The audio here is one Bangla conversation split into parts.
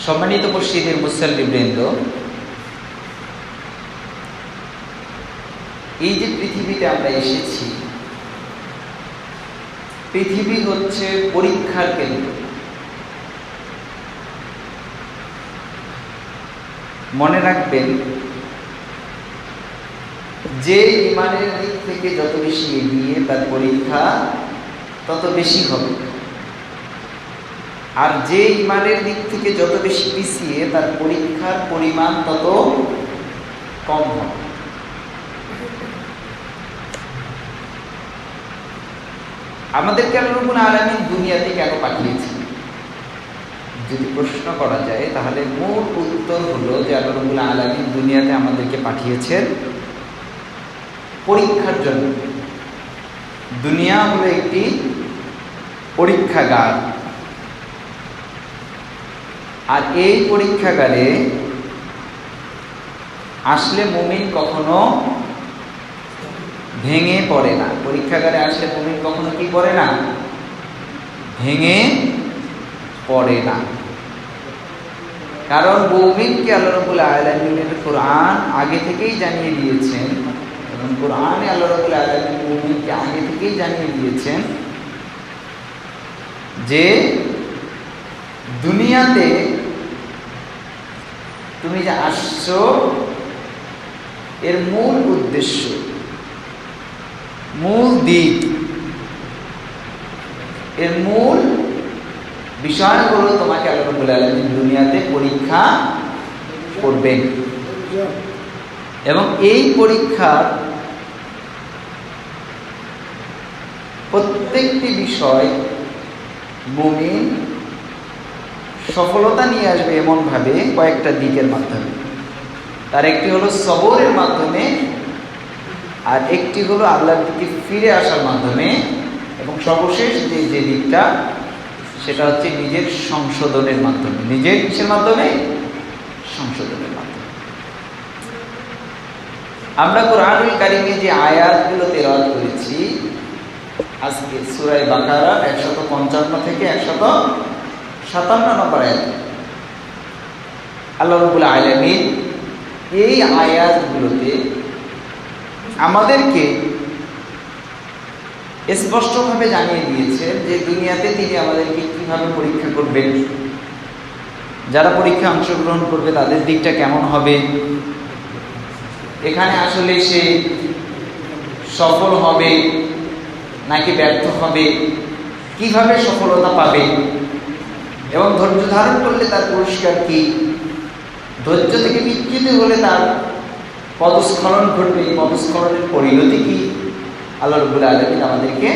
সম্মানিত মসজিদের মুসল্লিবৃন্দ, এই যে পৃথিবীতে আমরা এসেছি, পৃথিবী হচ্ছে পরীক্ষার কেন্দ্র। মনে রাখবেন, যে ইমানের দিক থেকে যত বেশি এগিয়ে তার পরীক্ষা তত বেশি হবে, আর যে ইমানের দিক থেকে যত বেশি পিছিয়ে তার পরীক্ষার পরিমাণ তত কম হবে। আমাদেরকে আল্লাহ রাব্বুল আলামিন দুনিয়াতে কেন পাঠিয়েছেন যদি প্রশ্ন করা যায়, তাহলে মূল উত্তর হলো যে আল্লাহ রাব্বুল আলামিন দুনিয়াতে আমাদেরকে পাঠিয়েছেন পরীক্ষার জন্য। দুনিয়া হলো একটি পরীক্ষাগার, আর এই পরীক্ষাগারে আসলে মুমিন কখনো ভেঙে পড়ে না। পরীক্ষাগারে আসলে মুমিন কখনো কি করে না? ভেঙে পড়ে না। কারণ মুমিনকে আল্লাহ রাব্বুল আলামিনের কোরআন আগে থেকেই জানিয়ে দিয়েছেন, এবং কোরআনে আল্লাহ রাব্বুল আলামিন মুমিনকে আগে থেকেই জানিয়ে দিয়েছেন যে দুনিয়াতে তুমি যে আসছো এর মূল উদ্দেশ্য, মূল দিক, এর মূল বিষয় হলো তোমাকে আল্লাহ রাব্বুল আলামিন দুনিয়াতে পরীক্ষা করবেন। এবং এই পরীক্ষার প্রত্যেকটি বিষয় মুমিন সফলতা নিয়ে আসবে এমনভাবে কয়েকটা দিকের মাধ্যমে। তার একটি হলো সবরের মাধ্যমে, আর একটি হলো আল্লাহর দিকে ফিরে আসার মাধ্যমে, এবং সর্বশেষ যে দিকটা সেটা হচ্ছে নিজের সংশোধনের মাধ্যমে। নিজের কিসের মাধ্যমে? সংশোধনের মাধ্যমে। আমরা কোরআনুল কারীমে যে আয়াতগুলো তেলাওয়াত করেছি আজকে সূরা বাকারা 155 থেকে 157 নম্বর আয়াত, আল্লাহ রাব্বুল আলামিন এই আয়াতগুলোতে আমাদেরকে স্পষ্টভাবে জানিয়ে দিয়েছেন যে দুনিয়াতে তিনি আমাদেরকে কিভাবে পরীক্ষা করবেন, যারা পরীক্ষা অংশগ্রহণ করবে তাদের দিকটা কেমন হবে, এখানে আসলে সে সফল হবে নাকি ব্যর্থ হবে, কিভাবে সফলতা পাবে, এবং ধৈর্য ধারণ করলে তার পুরস্কার কি, ধৈর্য থেকে বিচ্যুত হলে তার পদস্খলন ঘটবে, পদস্খলনের পরিণতি কি। আল্লাহ রাব্বুল আলামিন আমাদেরকে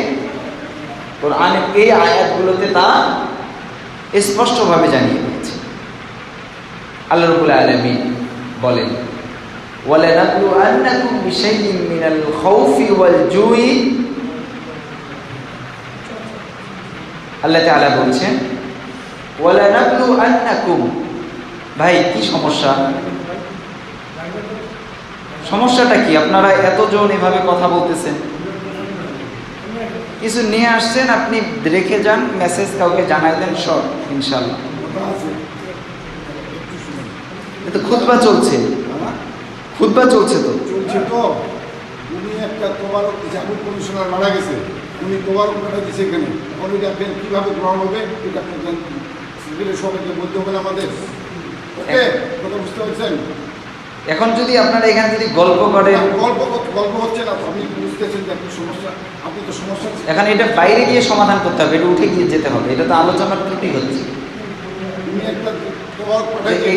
কোরআনের এই আয়াতগুলোতে তা স্পষ্টভাবে জানিয়ে দিয়েছে। আল্লাহ রাব্বুল আলামিন বলেন, ওয়ালানাবলুআন্নাকুম বিশাইইন মিনাল খাউফি ওয়াল জুই। আল্লাহ তাআলা বলছেন ওয়ালানাবলুআন্নাকুম। ভাই কি সমস্যা? সমস্যাটা কি? আপনারা এতজন এভাবে কথা বলতেছেন, কিছু নিয়ে আসছেন, আপনি রেখে যান, মেসেজ কাউকে জানাই দেন, সব ইনশাআল্লাহ। এটা খুতবা চলছে, খুতবা চলছে তো উনি একটা তোবারক জাতীয় কমিশনার মারা গেছে, উনি তোবারক দিচ্ছে এখানে, উনি দেখবেন কীভাবে গ্রহণ হবে এটা সবাইকে বলতে হবে আমাদের। ওকে, কথা বুঝতে পারছেন? এখন যদি আপনারা এখানে যদি গল্প করেন, গল্প হচ্ছে না, আপনি বুঝতেছেন যে আপনি সমস্যা, আপনি তো সমস্যা এখন এটা বাইরে গিয়ে সমাধান করতে হবে, এটা উঠে গিয়ে যেতে হবে, এটা তো আলোচনার ত্রুটি হচ্ছে। উনি একটা তোবারক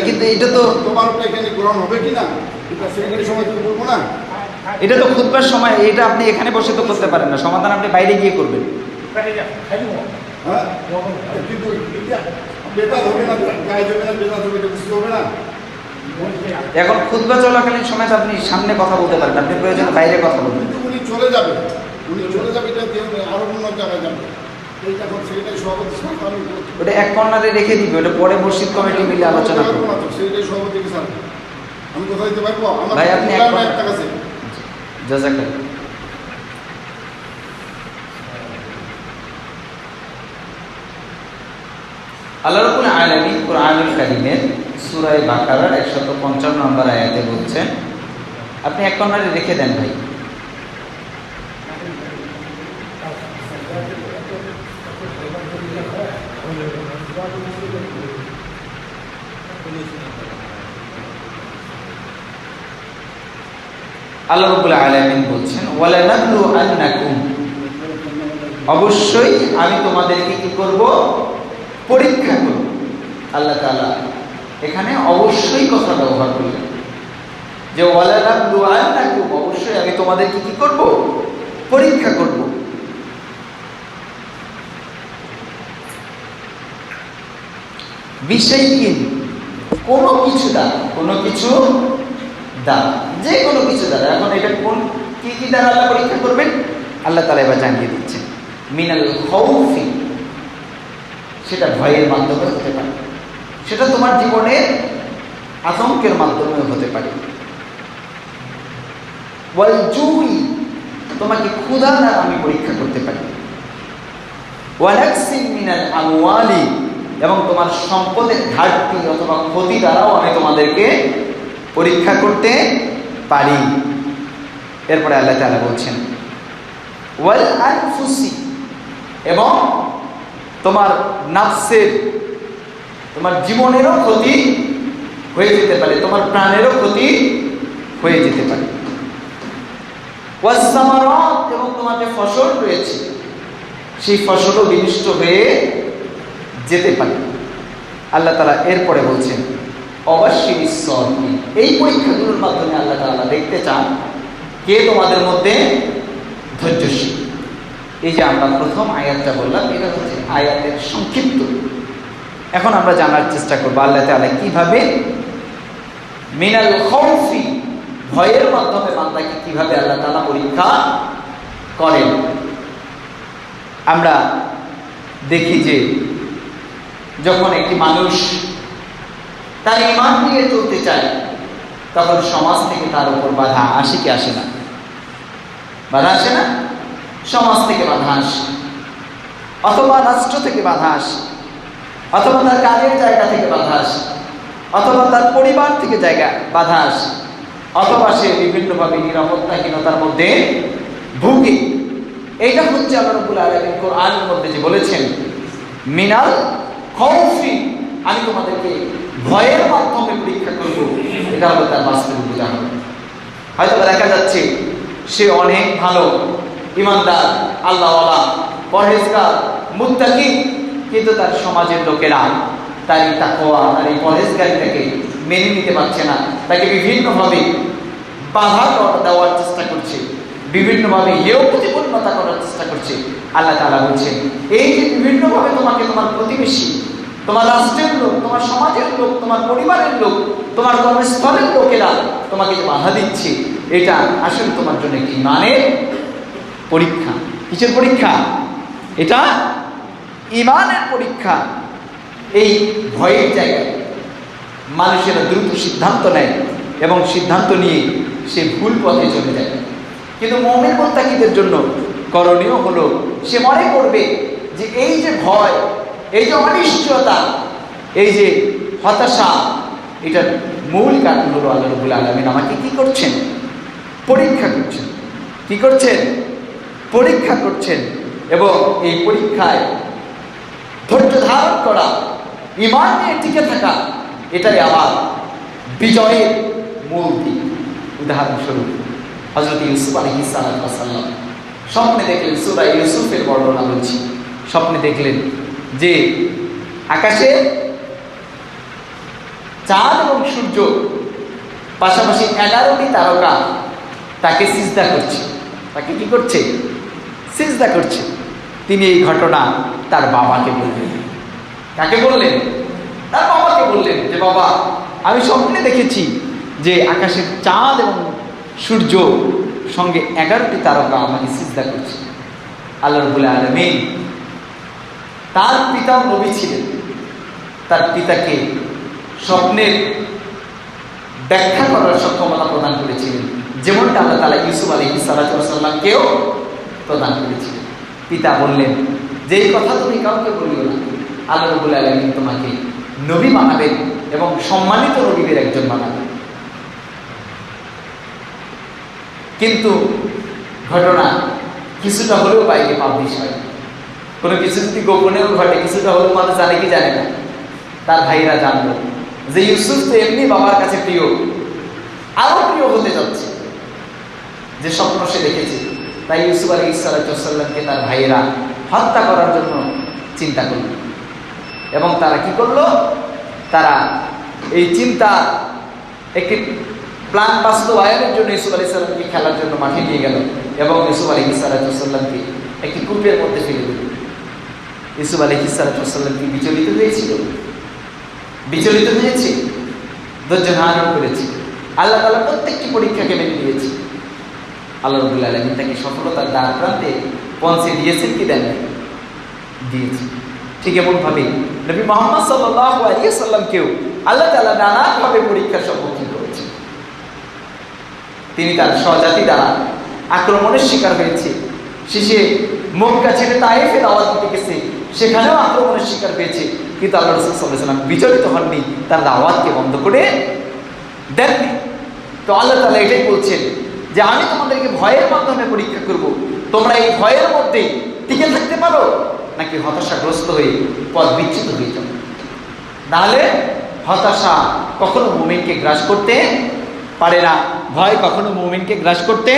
কিন্তু এটা তো তোবারকটা এখানে গ্রহণ হবে কি না এটা সেখানে সময় তুমি বলবো না, এটা তো খুতবার সময়, এটা আপনি এখানে বসে তো করতে পারেন না, সমাধান আপনি বাইরে গিয়ে করবেন। হ্যাঁ, কিন্তু বেতার হবে না, গায়ে যাবে না, বেতার হবে, এটা বুঝতে হবে না। এখন খুতবা চলাকালীন সময় তো আপনি সামনে কথা বলতে পারেন, আপনি প্রয়োজনে বাইরে কথা বলবেন। উনি চলে যাবে, এটা আরো অন্য জায়গায় যাবে। এইটা এখন সেটাই সভাপতি, ওটা এক কর্নারে রেখে দিবে, ওটা পরে মসজিদ কমিটি মিলে আলোচনা করবে। সেটাই সভাপতি স্যার, আমি কোথায় দিতে পারবো? আমার ভাই আপনি একটা কাছে জাযাকাল্লাহ। আল্লাহ রাব্বুল আলামিন কুরআনুল কারীমের সূরা বাকারার 155 নম্বর আয়াতে বলছেন, আপনি এক কর্নারে রেখে দেন ভাই। আল্লাহ রাব্বুল আলামিন বলছেন, ওয়ালা নাবলু আন্নাকুম, অবশ্যই আমি তোমাদেরকে কি করব? পরীক্ষা করব। আল্লাহ তাআলা এখানে অবশ্যই কথা ব্যবহার করলেন যে ওয়ালা নাবলু আন্নাকুম, অবশ্যই আমি তোমাদেরকে কি করব? পরীক্ষা করব। বিশাইইন, কোনো কিছু দ্বারা, কোনো কিছু দ্বারা, যে কোনো কিছু দ্বারা। এখন এটা কোন কি দ্বারা আল্লাহ পরীক্ষা করবেন? আল্লাহ তাআলা এবার জানিয়ে দিচ্ছেন, মিনাল খাউফি, সেটা ভয়ের মাধ্যমে হতে পারে, সেটা তোমার জীবনের আতঙ্কের মাধ্যমে হতে পারে। ওয়াল জুই, তোমাকে ক্ষুধা দ্বারা আমি পরীক্ষা করতে পারি। ওয়ালাকসিন মিনাল আমওয়ালি, এবং তোমার সম্পদের ঘাটতি অথবা ক্ষতি দ্বারাও আমি তোমাদেরকে পরীক্ষা করতে পারি। এরপরে আল্লাহ তাআলা বলছেন, ওয়াল আনফুসি, এবং তোমার নাফসের, তোমার জীবনেরও ক্ষতি হয়ে যেতে পারে, তোমার প্রাণেরও ক্ষতি হয়ে যেতে পারে। ওয়াস সামারাত, এবং তোমার যে ফসল রয়েছে সেই ফসলও বিনষ্ট হয়ে যেতে পারে। আল্লাহ তাআলা এরপরে বলছেন, অবশ্যই সাবিরিন, এই পরীক্ষাগুলোর মাধ্যমে আল্লাহ তাআলা দেখতে চান কে তোমাদের মধ্যে ধৈর্যশীল। এই যে আমরা প্রথম আয়াতটা বললাম, এটা হচ্ছে আয়াতের সংক্ষিপ্ত। এখন আমরা জানার চেষ্টা করবো আল্লাহ তাআলা কিভাবে মিনাল খাউফি, ভয়ের মাধ্যমে বান্দাকে কিভাবে আল্লাহ তাআলা পরীক্ষা করেন। আমরা দেখি যে যখন একটি মানুষ তার ঈমান নিয়ে চলতে চায়, তখন সমাজ থেকে তার উপর বাধা আসে কি আসে না? বাধা আসে না? সমাজ থেকে বাধা আসে, অথবা রাষ্ট্র থেকে বাধা আসে, অথবা তার কাজের জায়গা থেকে বাধা আসে, অথবা তার পরিবার থেকে বাধা আসে, অথবা সে বিভিন্নভাবে নিরাপত্তাহীনতার মধ্যে ভুগে। এইটা হচ্ছে আল্লাহ রাব্বুল আলামিন কোরআনের মধ্যে যে বলেছেন, মিনাল খাউফি, আমি তোমাদেরকে ভয়ের মাধ্যমে পরীক্ষা করব। এটা হলো তার বাস্তবিক উদাহরণ। হয়তো দেখা যাচ্ছে সে অনেক ভালো ঈমানদার, আল্লাহওয়ালা, পরহেজগার, মুত্তাকি, কিন্তু তার সমাজের লোকেরা তার এই তাকওয়া, তার এই পরহেজগারিতাকে মেনে নিতে পারছে না, তাকে বিভিন্নভাবে বাধা দেওয়ার চেষ্টা করছে, বিভিন্নভাবে হেয় প্রতিপন্নতা করার চেষ্টা করছে। আল্লাহ তাআলা বলছেন, এই যে বিভিন্নভাবে তোমাকে তোমার প্রতিবেশী, তোমার রাষ্ট্রের লোক, তোমার সমাজের লোক, তোমার পরিবারের লোক, তোমার কর্মস্থলের লোকেরা তোমাকে যে বাধা দিচ্ছে, এটা আসলে তোমার জন্য একটি ঈমানের পরীক্ষা। কিসের পরীক্ষা? এটা ঈমানের পরীক্ষা। এই ভয়ের জায়গায় মানুষেরা দ্রুত সিদ্ধান্ত নেয় এবং সিদ্ধান্ত নিয়ে সে ভুল পথে চলে যায়। কিন্তু মুমিন মুত্তাকিদের জন্য করণীয় হলো, সে মনে করবে যে এই যে ভয়, এই যে অনিশ্চয়তা, এই যে হতাশা, এটার মূল কারণ হলো আল্লাহ রাব্বুল আলামিন আমাকে কি করছেন? পরীক্ষা করছেন। কি করছেন? পরীক্ষা করছেন। এবং এই পরীক্ষায় ধৈর্য ধারণ করা, ঈমান নিয়ে টিকে থাকা, এটাই আমার বিজয়ের মূল দিক। উদাহরণস্বরূপ হযরত ইউসুফ আলাইহিস সালাম স্বপ্নে দেখলেন, সূরা ইউসুফের বর্ণনা বলছি, স্বপ্নে দেখলেন যে আকাশে চাঁদ এবং সূর্য, পাশাপাশি 11টি তারকা তাকে সিজদা করছে। তাকে কি করছে? সিজদা করছে। তিনি এই ঘটনা তার বাবাকে বললেন। কাকে বললেন? তার বাবাকে বললেন যে বাবা, আমি স্বপ্নে দেখেছি যে আকাশের চাঁদ এবং সূর্য সঙ্গে 11টি তারকা আমাকে সিজদা করছে। আল্লাহ রাব্বুল আলামিন তার পিতা নবী ছিলেন, তার পিতাকে স্বপ্নের ব্যাখ্যা করার সক্ষমতা প্রদান করেছিলেন, যেমনটা আল্লাহ তাআলা ইউসুফ আলাইহিস সালামকেও প্রদান করেছিলেন। পিতা বললেন যে এই কথা তুমি কাউকে বলিও না, আল্লাহ রাব্বুল আলামিন তোমাকে নবী বানাবেন এবং সম্মানিত নবীদের একজন বানাবেন। কিন্তু ঘটনা কিছুটা হলেও বাইরে পাবলিশ হয়। কোনো কিছু যদি গোপনেও ঘটে, কিছুটা হলেও মানুষ জানে কি জানে না, তার ভাইরা জানলো যে ইউসুফ তো এমনি বাবার কাছে প্রিয়, আরো প্রিয় হতে যাচ্ছে, যে স্বপ্ন সে দেখেছে। তাই ইউসুফ আলাইহিস সালামকে তার ভাইয়েরা হত্যা করার জন্য চিন্তা করল। এবং তারা কি করলো, তারা এই চিন্তা একটি প্ল্যান বাস্তবায়নের জন্য ইউসুফ আলাইহিস সালামকে খেলার জন্য মাঠে নিয়ে গেল এবং ইউসুফ আলাইহিস সালামকে একটি কূপের মধ্যে ফেলে দিল। ইউসুফ আলাইহিস সালাম কি বিচলিত হয়েছিল? বিচলিত হয়েছে, ধৈর্য ধারণ করেছে। আল্লাহ তাআলা প্রত্যেকটি পরীক্ষাকে মেনে নিয়েছে। আল্লাহ রাব্বুল আলামিন তাকে সফলতার দ্বার প্রান্তে পৌঁছে দিয়েছেন কি দেন? দিয়েছে। ঠিক এমনভাবে নবী মুহাম্মদ সাল্লাল্লাহু আলাইহি ওয়াসাল্লামকেও আল্লাহ তাআলা নানাভাবে পরীক্ষার সম্মুখীন করেছেন। তিনি তার স্বজাতি দ্বারা আক্রমণের শিকার হয়েছে। শেষে মক্কা ছেড়ে তায়েফে দাওয়াত দিতে গেছে, সেখানেও আক্রমণের শিকার হয়েছে। কিন্তু আল্লাহ রাসূল সাল্লাল্লাহু আলাইহি ওয়াসাল্লাম বিচলিত হননি, তার দাওয়াতকে বন্ধ করে দেননি। তো আল্লাহ তাআলা এটাই বলছেন যে আমি তোমাদেরকে ভয়ের মাধ্যমে পরীক্ষা করব, তোমরা এই ভয়ের মধ্যে টিকে থাকতে পারো নাকি হতাশাগ্রস্ত হয়ে পথ বিচ্যুত হয়ে যাও। নাহলে হতাশা কখনো মুমিনকে গ্রাস করতে পারে না, ভয় কখনো মুমিনকে গ্রাস করতে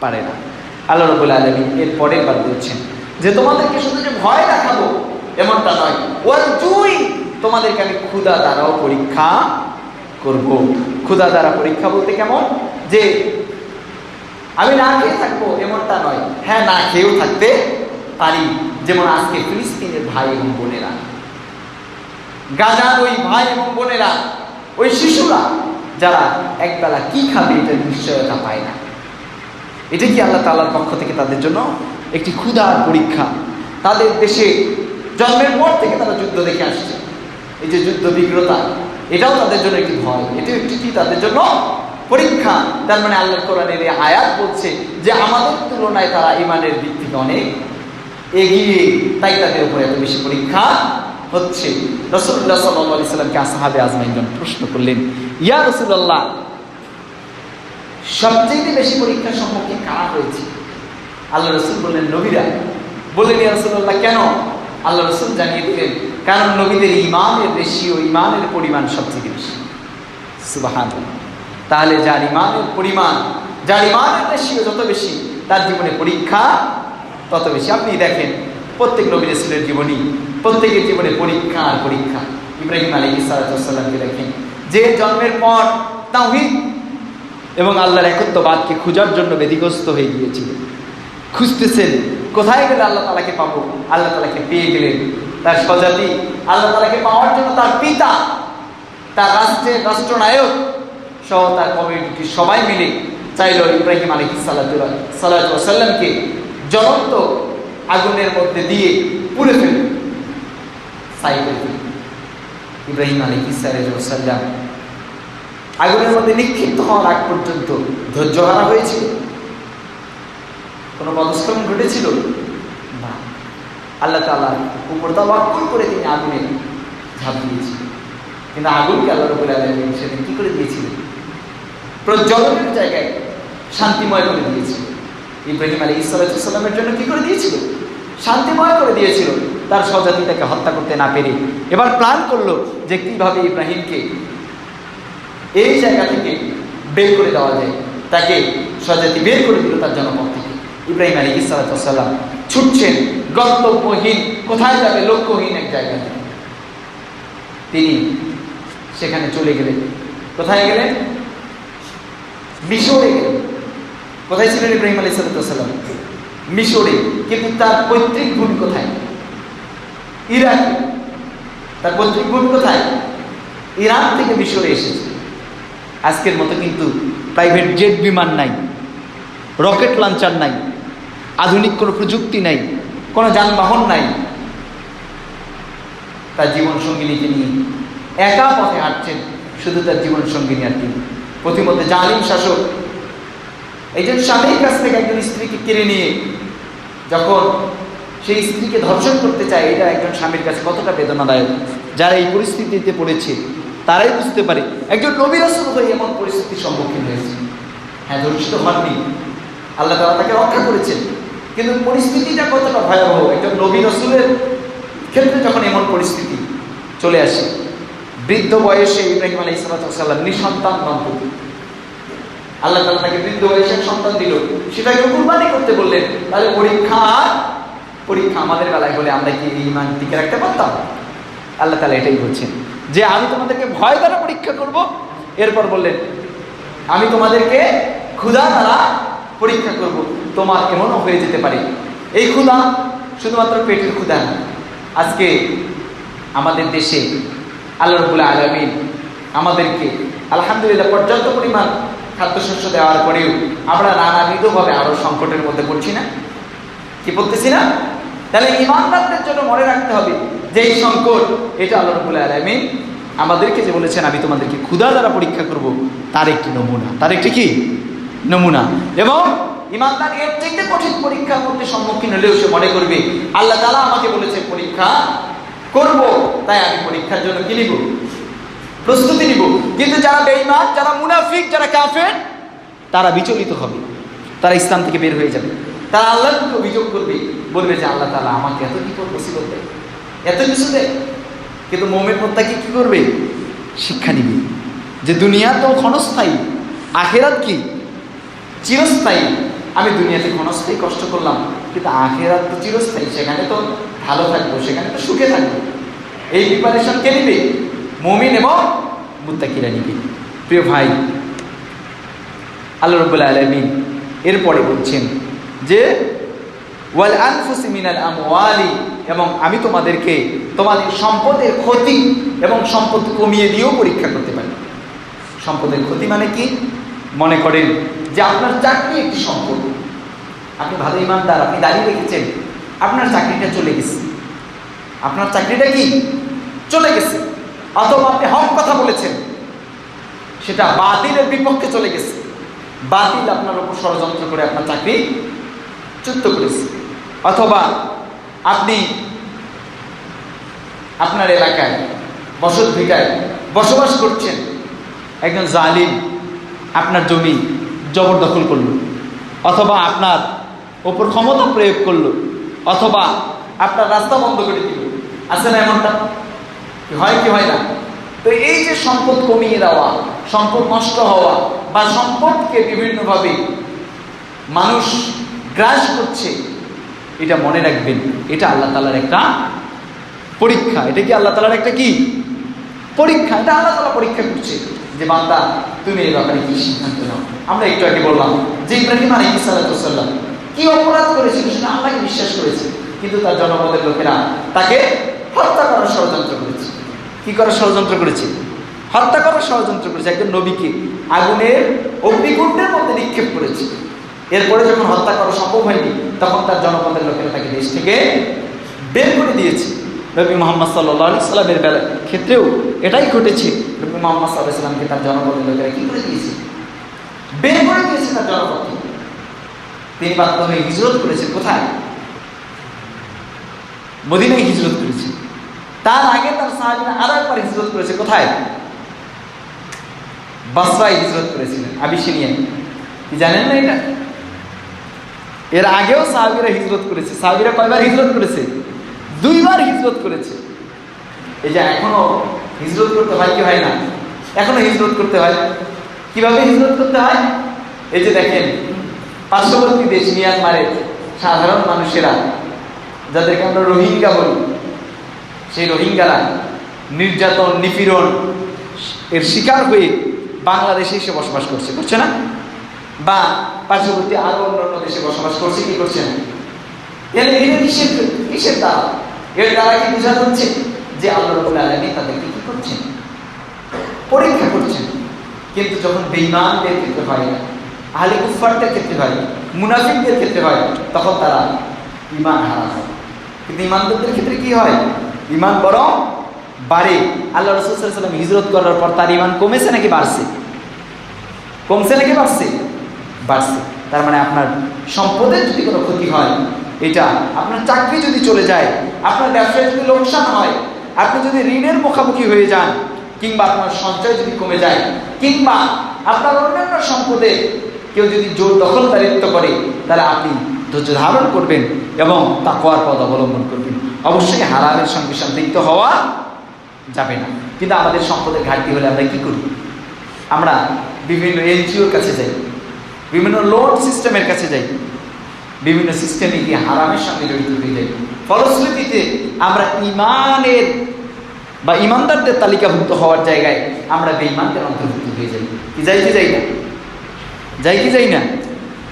পারে না। আল্লাহ রাব্বুল আলামিন এর পরের বার বলছেন যে তোমাদেরকে শুধু যে ভয় দেখাবো এমনটা নয়, ওয়াল জুই, তোমাদেরকে আমি ক্ষুধা দ্বারাও পরীক্ষা করব। ক্ষুধা দ্বারা পরীক্ষা বলতে কেমন? যে আমি না খেয়ে থাকবো এমনটা নয়, হ্যাঁ না খেয়েও থাকতে পারি। যেমন আজকে ফিলিস্তিনের ভাই এবং বোনেরা, গাজার ওই ভাই এবং বোনেরা, ওই শিশুরা যারা একবেলা কি খাবে এটার নিশ্চয়তা পায় না। এটা কি আল্লাহ তাআলার পক্ষ থেকে তাদের জন্য একটি ক্ষুধার পরীক্ষা? তাদের দেশে জন্মের পর থেকে তারা যুদ্ধ দেখে আসছে, এই যে যুদ্ধ বিগ্রতা, এটাও তাদের জন্য একটি ভয়, এটাও একটি কি তাদের জন্য পরীক্ষা। তার মানে আল্লাহর কোরআনের এই আয়াত বলছে যে আমাদের তুলনায় তারা ঈমানের দিক থেকে অনেক এগিয়ে, তাই তাদের উপরে এত বেশি পরীক্ষা হচ্ছে। রাসূলুল্লাহ সাল্লাল্লাহু আলাইহি সাল্লামকে আসহাবে আজমাইন প্রশ্ন করলেন, ইয়া রাসূলুল্লাহ, সবচেয়ে বেশি পরীক্ষার সম্মুখীন কারা হয়েছে? আল্লাহ রাসূল বললেন নবীরা। বললেন ইয়া রাসূলুল্লাহ কেন? আল্লাহ রাসূল জানিয়ে দিলেন কারণ নবীদের ঈমানের রেশিও, ঈমানের পরিমাণ সবচেয়ে বেশি। সুবহানাল্লাহ। তাহলে যার ঈমানের পরিমাণ, যার ঈমানের রেশিও যত বেশি, তার জীবনে পরীক্ষা তত বেশি। আপনি দেখেন প্রত্যেক নবী রাসূলের জীবনী, প্রত্যেকের জীবনে পরীক্ষা আর পরীক্ষা। ইব্রাহিম আলাইহিস সালামকে দেখেন, যে জন্মের পর তাওহীদ এবং আল্লাহর একত্ববাদকে খোঁজার জন্য ব্যতিগ্রস্ত হয়ে গিয়েছিলেন। খুঁজতেছেন কোথায় গেলে আল্লাহ তাআলাকে পাবো, আল্লাহ তাআলাকে পেয়ে গেলেন। তার স্বজাতি আল্লাহ তাআলাকে পাওয়ার জন্য তার পিতা, তার রাষ্ট্রের রাষ্ট্রনায়ক সহ তার কমিউনিটি সবাই মিলে চাইল ইব্রাহিম আলাইহিস সালামকে জ্বলন্ত আগুনের মধ্যে দিয়ে পুড়ে ফেলবে, ছাই করে ফেলবে। ইব্রাহিম আলাইহিস সালাম আগুনের মধ্যে নিক্ষিপ্ত হওয়ার আগ পর্যন্ত ধৈর্যহারা হয়েছিল। কোনো পদস্খলন ঘটেছিল না। আল্লাহ তাআলার উপর তাওয়াক্কুল করে তিনি আগুনে ঝাঁপ দিয়েছিলেন। কিন্তু আগুনকে আল্লাহ রাব্বুল আলামিন সেদিন কি করে দিয়েছিলেন? প্রজ্বলনের জায়গায় শান্তিময় করে দিয়েছিল। ইব্রাহিম আলাইহিস সালামের জন্য কি করে দিয়েছিল? শান্তিময় করে দিয়েছিল। তার স্বজাতিটাকে হত্যা করতে না পেরে এবার প্ল্যান করলো যে কিভাবে ইব্রাহিমকে এই জায়গা থেকে বের করে দেওয়া যায়। তাকে স্বজাতি বের করে দিল তার জনপদ থেকে। ইব্রাহিম আলাইহিস সালাম ছুটছেন গন্তব্যহীন, কোথায় যাবে লক্ষ্যহীন এক জায়গায়। তিনি সেখানে চলে গেলেন। কোথায় গেলেন? মিশরে গেলেন। কোথায় ছিলেন ইব্রাহিম আলাইহিস সালাম? মিশরে। কিন্তু তার পৈতৃক ভূমি কোথায়? ইরাকে। তার পৈতৃক ভূমি কোথায়? ইরান থেকে মিশরে এসেছে। আজকের মতো কিন্তু প্রাইভেট জেট বিমান নাই, রকেট লঞ্চার নাই, আধুনিক কোনো প্রযুক্তি নাই, কোনো যানবাহন নাই। তার জীবন সঙ্গিনীকে নিয়ে একা পথে হাঁটছেন, শুধু তার জীবন সঙ্গিনী আর তিনি। প্রতিমধ্যে জালিম শাসক একজন স্বামীর কাছ থেকে একজন স্ত্রীকে কেড়ে নিয়ে যখন সেই স্ত্রীকে ধর্ষণ করতে চায়, এটা একজন স্বামীর কাছে কতটা বেদনাদায়ক। যারা এই পরিস্থিতিতে পড়েছে তারাই বুঝতে পারে। একজন নবী রাসূল হয়ে এমন পরিস্থিতির সম্মুখীন হয়েছে। হ্যাঁ, ধর্ষিত হননি, আল্লাহ তাআলা তাকে রক্ষা করেছেন, কিন্তু পরিস্থিতিটা কতটা ভয়াবহ। একজন নবী রাসূলের ক্ষেত্রে যখন এমন পরিস্থিতি চলে আসে, বৃদ্ধ বয়সে ইব্রাহিম আলাইহিস সালাম নিঃসন্তান দম্পতি, আল্লাহ তাআলা তাকে বৃদ্ধ বয়সে সন্তান দিল, সেটাকে কুরবানি করতে বললেন। তাহলে পরীক্ষা আমাদের বেলায় হলে আমরা কি ঈমান টিকে রাখতে পারতাম? আল্লাহ তাআলা এটাই বলছেন যে আমি তোমাদেরকে ভয় দ্বারা পরীক্ষা করব। এরপর বললেন আমি তোমাদেরকে ক্ষুধা দ্বারা পরীক্ষা করব। তোমার এমনও হয়ে যেতে পারে এই ক্ষুধা শুধুমাত্র পেটের ক্ষুধা না। আজকে আমাদের দেশে আল্লাহ রাব্বুল আলামিন আমাদেরকে আলহামদুলিল্লাহ পর্যাপ্ত পরিমাণ খাদ্যশস্য দেওয়ার পরেও আমরা নানাবিধভাবে আরো সংকটের মধ্যে পড়ছি না, কি পড়তেছি না? তাহলে ঈমানদারদের জন্য মনে রাখতে হবে যে এই সংকট, এটা আল্লাহ রাব্বুল আলামিন আমাদেরকে যে বলেছেন আমি তোমাদেরকে ক্ষুধা দ্বারা পরীক্ষা করব, তার একটি নমুনা, তার একটি কি নমুনা। এবং ঈমানদার এর থেকে কঠিন পরীক্ষার মধ্যে সম্মুখীন হলেও সে মনে করবে আল্লাহ তাআলা আমাকে বলেছে পরীক্ষা করব, তাই আমি পরীক্ষার জন্য কি নিব? প্রস্তুতি নিব। কিন্তু যারা বেঈমান, যারা মুনাফিক, যারা কাফের, তারা বিচলিত হবে, তারা ইসলাম থেকে বের হয়ে যাবে। তারা আল্লাহকে অভিযোগ করবে, বলবে যে আল্লাহ তাআলা আমাকে এত কি করবে, এত কিছু দেয়। কিন্তু মুমিন মুত্তাকি কি করবে? শিক্ষা নিবে যে দুনিয়া তো ক্ষণস্থায়ী, আখিরাত কি চিরস্থায়ী। আমি দুনিয়াতে ক্ষণস্থায়ী কষ্ট করলাম, কিন্তু আখিরাত তো চিরস্থায়ী, সেখানে তো ভালো থাকবো, সেখানে তো সুখে থাকবো। এই প্রিপারেশন কে নিবে? মুমিন এবং মুত্তাকিরা নিবে। প্রিয় ভাই, আল্লাহ রাব্বুল আলামিন এরপরে বলছেন যে ওয়াল আনফুসি মিনাল আমওয়ালি, এবং আমি তোমাদেরকে তোমাদের সম্পদের ক্ষতি এবং সম্পদ কমিয়ে দিয়েও পরীক্ষা করতে পারি। সম্পদের ক্ষতি মানে কি? মনে করেন যে আপনার চাকরি একটি সম্পদ, আপনি ভালো ঈমানদার, আপনি দাঁড়িয়ে রেখেছেন, আপনার চাকরিটা চলে গেছে, আপনার চাকরিটা কি চলে গেছে, অথবা আপনি হক কথা বলেছেন, সেটা বাতিলের বিপক্ষে চলে গেছে, বাতিল আপনার উপর ষড়যন্ত্র করে আপনার চাকরি চ্যুত করেছে। অথবা আপনি আপনার এলাকায় বসত ভিটায় বসবাস করছেন, একজন জালিম আপনার জমি জবরদখল করলো, অথবা আপনার ওপর ক্ষমতা প্রয়োগ করলো, অথবা আপনার রাস্তা বন্ধ করে দিল। আছে না এমনটা? হয় কি হয় না? তো এই যে সম্পদ কমিয়ে দেওয়া, সম্পদ নষ্ট হওয়া, বা সম্পদকে বিভিন্নভাবে মানুষ গ্রাস করছে, এটা মনে রাখবেন, এটা আল্লাহ তাআলার একটা পরীক্ষা। এটা কি আল্লাহ তাআলার একটা কি পরীক্ষা? এটা আল্লাহ তাআলা পরীক্ষা করছে যে বান্দা তুমি এই ব্যাপারে কি সিদ্ধান্ত নাও। আমরা একটু আগে বললাম যে ইব্রাহিম আলাইহিস সালাম কি অপরাধ করেছিল, সেটা আল্লাহকে বিশ্বাস করেছে, কিন্তু তার জনপদের লোকেরা তাকে হত্যা করার ষড়যন্ত্র করেছে। কি করার ষড়যন্ত্র করেছে? হত্যা করার ষড়যন্ত্র করেছে। একজন নবীকে আগুনের অগ্নিকুণ্ডের মধ্যে নিক্ষেপ করেছে। এরপরে যখন হত্যা করা সম্ভব হয়নি, তখন তার জনপদের লোকেরা তাকে দেশ থেকে বের করে দিয়েছে। নবী মুহাম্মদ সাল্লাল্লাহু আলাইহি সাল্লামের ক্ষেত্রেও এটাই ঘটেছে। নবী মুহাম্মদ সাল্লাল্লাহু আলাইহি সাল্লামকে তার জনপদের লোকেরা কি করে দিয়েছে? বের করে দিয়েছে তার জনপদ থেকে। তিনি বাধ্য হয়ে হিজরত করেছে। কোথায়? মদিনায় হিজরত করেছে। তার আগে তার সাহাবীরা আরো একবার হিজরত করেছে। কোথায়? বাসরায় হিজরত করেছিলেন, আবিসিনিয়ায়। কি জানেন না এটা? এর আগেও সাহাবীরা হিজরত করেছে। সাহাবীরা কয়বার হিজরত করেছে? 2 বার হিজরত করেছে। এই যে এখনো হিজরত করতে হয় কি হয় না? এখনো হিজরত করতে হয়। কিভাবে হিজরত করতে হয়? এই যে দেখেন, পার্শ্ববর্তী দেশ মিয়ানমারের সাধারণ মানুষেরা, যাদেরকে আমরা রোহিঙ্গা বলি, সেই রোহিঙ্গারা নির্যাতন নিপীড়ন এর শিকার হয়ে বাংলাদেশে এসে বসবাস করছে, করছে না? বা পার্শ্ববর্তী আরো অন্যান্য দেশে বসবাস করছে, কি করছে না? এর কিসের দ্বারা? এর দ্বারা কি বোঝা যাচ্ছে যে আল্লাহ রাব্বুল আলামিন তাদেরকে কি করছেন? পরীক্ষা করছেন। কিন্তু যখন বেঈমানদের ক্ষেত্রে হয়, আহলে কুফফারদের ক্ষেত্রে হয়, মুনাফিকদের ক্ষেত্রে হয়, তখন তারা ঈমান হারা হয়। কিন্তু ঈমানদারদের ক্ষেত্রে কি হয়? ঈমান বরং বাড়ে। আল্লাহ রাসূল সাল্লাল্লাহু আলাইহি ওয়াসাল্লাম হিজরত করার পর তার ঈমান কমেছে নাকি বাড়ছে? কমছে নাকি বাড়ছে? বাড়ছে। তার মানে আপনার সম্পদের যদি কোনো ক্ষতি হয়, এটা। আপনার চাকরি যদি চলে যায়, আপনার ব্যবসায় যদি লোকসান হয়, আপনি যদি ঋণের মুখোমুখি হয়ে যান, কিংবা আপনার সঞ্চয় যদি কমে যায়, কিংবা আপনার অন্যান্য সম্পদে কেউ যদি জোর দখলদারিত্ব করে, তাহলে আপনি ধৈর্য ধারণ করবেন এবং তাকওয়ার পথ অবলম্বন করবেন। অবশ্যই হারামের সঙ্গে সম্পৃক্ত হওয়া যাবে না। কিন্তু আমাদের সম্পদের ঘাটতি হলে আমরা কি করি? আমরা বিভিন্ন এনজিওর কাছে যাই, বিভিন্ন লোন সিস্টেমের কাছে যাই, বিভিন্ন সিস্টেমে গিয়ে হারামের সঙ্গে জড়িত হয়ে যাই। ফলশ্রুতিতে আমরা ইমানের বা ইমানদারদের তালিকাভুক্ত হওয়ার জায়গায় আমরা বেঈমানদের অন্তর্ভুক্ত হয়ে যাই। কি যাই কি যাই না? যাই কি যাই না?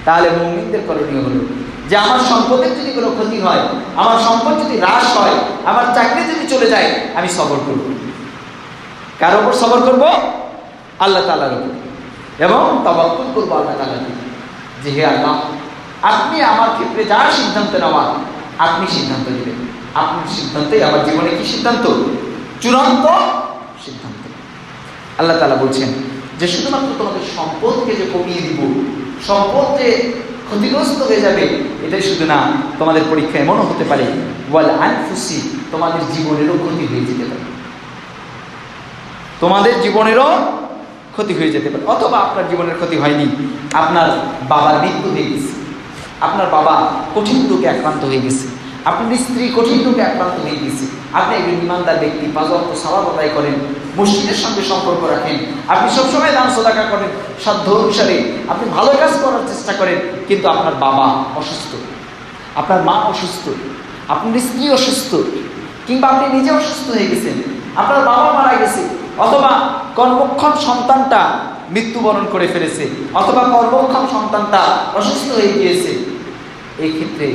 তাহলে মুমিনদের করণীয় হলো যে আমার সম্পদের যদি কোনো ক্ষতি হয়, আমার সম্পদ যদি হ্রাস হয়, আমার চাকরি যদি চলে যায়, আমি সবর করব। কার উপর সবর করব? আল্লাহ তাআলার উপর। এবং তাওয়াক্কুল করব আল্লাহ তাআলার উপর, যে হে আল্লাহ, আপনি আমার ক্ষেত্রে যা সিদ্ধান্ত নেওয়া, আপনি সিদ্ধান্ত নেবেন। আপনার সিদ্ধান্তই আমার জীবনে কি সিদ্ধান্ত? চূড়ান্ত সিদ্ধান্ত। আল্লাহ তাআলা বলছেন যে শুধুমাত্র তোমাদের সম্পদকে যে কমিয়ে দিব, সম্পদ যে ক্ষতিগ্রস্ত হয়ে যাবে, এটাই শুধু না, তোমাদের পরীক্ষা এমনও হতে পারে ওয়াল আনফুসি, তোমাদের জীবনেরও ক্ষতি হয়ে যেতে পারে। তোমাদের জীবনেরও ক্ষতি হয়ে যেতে পারে। অথবা আপনার জীবনের ক্ষতি হয়নি, আপনার বাবার মৃত্যু হয়ে গেছে, আপনার বাবা কঠিন রোগে আক্রান্ত হয়ে গেছে, আপনার স্ত্রী কঠিন রোগে আক্রান্ত হয়ে গেছে, আপনি একজন ইমানদার ব্যক্তি, 5 ওয়াক্ত সালাত আদায় করেন, মসজিদের সঙ্গে সম্পর্ক রাখেন, আপনি সবসময় দান সাদাকা করেন, সাধ্য অনুসারে আপনি ভালো কাজ করার চেষ্টা করেন, কিন্তু আপনার বাবা অসুস্থ, আপনার মা অসুস্থ, আপনার স্ত্রী অসুস্থ, কিংবা আপনি নিজে অসুস্থ হয়ে গেছেন, আপনার বাবা মারা গেছে, অথবা কর্মক্ষম সন্তানটা মৃত্যুবরণ করে ফেলেছে, অথবা কর্মক্ষম সন্তানটা অসুস্থ হয়ে গিয়েছে, এই ক্ষেত্রে